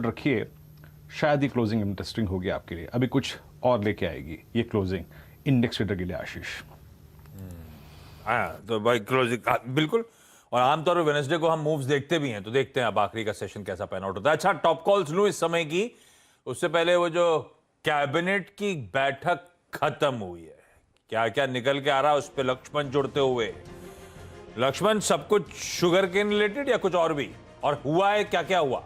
रखिए, शायद ये क्लोजिंग इंटरेस्टिंग होगी आपके लिए। अभी कुछ और लेके आएगी ये क्लोजिंग इंडेक्स ट्रेडर के लिए आशीष। हाँ तो भाई क्लोजिंग बिल्कुल। और आमतौर पर वेडनेसडे को हम मूव्स देखते भी हैं, तो देखते हैं अब आखिरी का सेशन कैसा पैन आउट होता है। अच्छा, टॉप कॉल्स लूं इस समय की, उससे पहले वो जो कैबिनेट की बैठक खत्म हुई है, क्या क्या निकल के आ रहा है उस पर लक्ष्मण जुड़ते हुए। लक्ष्मण, सब कुछ शुगर केन रिलेटेड या कुछ और भी, और हुआ है क्या क्या हुआ?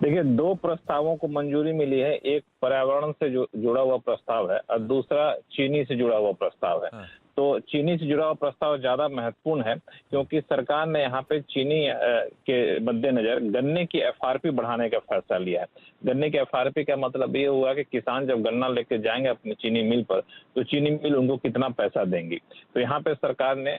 देखिए, दो प्रस्तावों को मंजूरी मिली है। एक पर्यावरण से जुड़ा हुआ प्रस्ताव है और दूसरा चीनी से जुड़ा हुआ प्रस्ताव है। हाँ। तो चीनी से जुड़ा हुआ प्रस्ताव ज्यादा महत्वपूर्ण है, क्योंकि सरकार ने यहाँ पे चीनी के मद्देनजर गन्ने की एफआरपी बढ़ाने का फैसला लिया है। गन्ने की एफआरपी का मतलब ये हुआ कि किसान जब गन्ना लेके जाएंगे अपनी चीनी मिल पर, तो चीनी मिल उनको कितना पैसा देंगी। तो यहाँ पे सरकार ने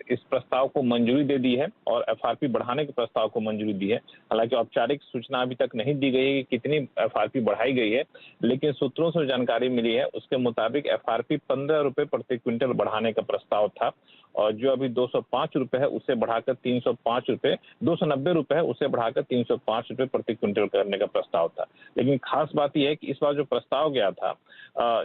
इस प्रस्ताव को मंजूरी दे दी है और एफआरपी बढ़ाने के प्रस्ताव को मंजूरी दी है। हालांकि औपचारिक सूचना अभी तक नहीं दी गई है कि कितनी एफआरपी बढ़ाई गई है, लेकिन सूत्रों से जानकारी मिली है उसके मुताबिक एफआरपी 15 रुपए प्रति क्विंटल बढ़ाने का प्रस्ताव था, और जो अभी 205 रुपए है उसे बढ़ाकर 305 रुपए, 290 रुपए है उसे बढ़ाकर 305 रुपए प्रति क्विंटल करने का प्रस्ताव था। लेकिन खास बात यह है कि इस बार जो प्रस्ताव गया था,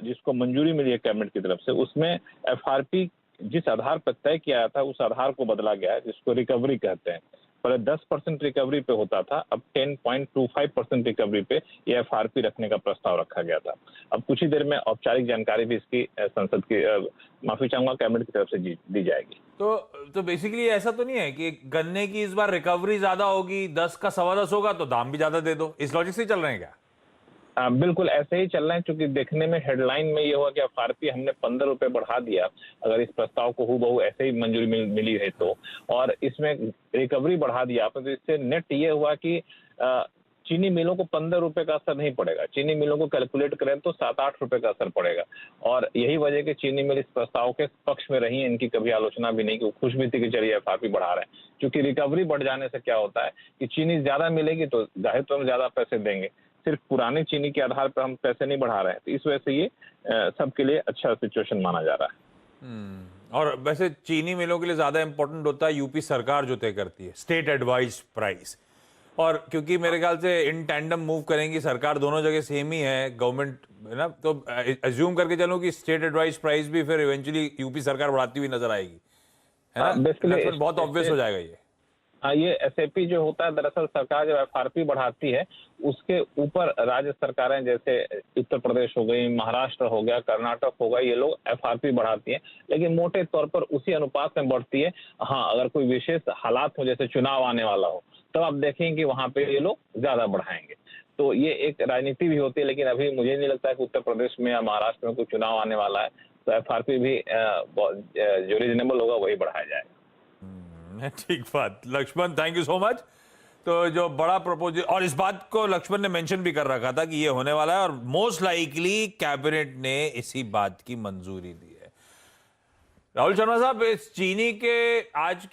जिसको मंजूरी मिली है कैबिनेट की तरफ से, उसमें एफआरपी जिस आधार पर तय किया था उस आधार को बदला गया है, जिसको रिकवरी कहते हैं। पहले 10% रिकवरी पे होता था, अब 10.25% रिकवरी पे ये एफआरपी रखने का प्रस्ताव रखा गया था। अब कुछ ही देर में औपचारिक जानकारी भी इसकी संसद की माफी चाहूंगा कैबिनेट की तरफ से दी जाएगी। तो बेसिकली ऐसा तो नहीं है कि गन्ने की इस बार रिकवरी ज्यादा होगी, 10 का 10.25 होगा तो दाम भी ज्यादा दे दो, इस लॉजिक से चल रहे हैं क्या? बिल्कुल ऐसे ही चल रहे हैं, क्योंकि देखने में हेडलाइन में ये हुआ कि एफआरपी हमने 15 रुपए बढ़ा दिया, अगर इस प्रस्ताव को हूबहू ऐसे ही मंजूरी मिली है तो, और इसमें रिकवरी बढ़ा दिया आपने, तो इससे नेट ये हुआ कि चीनी मिलों को 15 रुपए का असर नहीं पड़ेगा। चीनी मिलों को कैलकुलेट करें तो 7-8 रुपए का असर पड़ेगा। और यही वजह कि चीनी मिल इस प्रस्ताव के पक्ष में रही है, इनकी कभी आलोचना भी नहीं की, खुश भी थी कि चलिए एफआरपी बढ़ा रहे हैं। क्योंकि रिकवरी बढ़ जाने से क्या होता है कि चीनी ज्यादा मिलेगी तो जाहिर तो हम ज्यादा पैसे देंगे। सिर्फ पुराने चीनी के आधार पर हम पैसे नहीं बढ़ा रहे हैं, तो इस वजह से ये सबके लिए अच्छा सिचुएशन माना जा रहा है। और वैसे चीनी मिलों के लिए ज्यादा इंपॉर्टेंट होता है यूपी सरकार जो तय करती है स्टेट एडवाइज प्राइस, और क्योंकि मेरे ख्याल से इन टैंडम मूव करेंगी सरकार, दोनों जगह सेम ही है गवर्नमेंट, है ना, तो अज्यूम करके चलो कि स्टेट एडवाइज प्राइस भी फिर इवेंचुअली यूपी सरकार बढ़ाती हुई नजर आएगी, है ना? बेसिकली बहुत ऑब्वियस हो जाएगा ये। ये एसएपी जो होता है, दरअसल सरकार जब एफआरपी बढ़ाती है उसके ऊपर राज्य सरकारें जैसे उत्तर प्रदेश हो गई, महाराष्ट्र हो गया, कर्नाटक हो गया, ये लोग एफआरपी बढ़ाती हैं, लेकिन मोटे तौर पर उसी अनुपात में बढ़ती है। हाँ, अगर कोई विशेष हालात हो, जैसे चुनाव आने वाला हो, तब आप देखेंगे कि वहां पे ये लोग ज्यादा बढ़ाएंगे। तो ये एक राजनीति भी होती है, लेकिन अभी मुझे नहीं लगता है कि उत्तर प्रदेश में या महाराष्ट्र में कोई चुनाव आने वाला है, तो एफआरपी भी जो रीजनेबल होगा वही बढ़ाया जाएगा। ठीक बात Lakshman, thank you so much. तो जो बड़ा प्रपोजल, और इस बात को लक्ष्मण ने मेंशन भी कर रखा था कि ये होने वाला है, और मोस्ट लाइकली कैबिनेट ने इसी बात की मंजूरी दी है। राहुल शर्मा साहब, इस चीनी के आज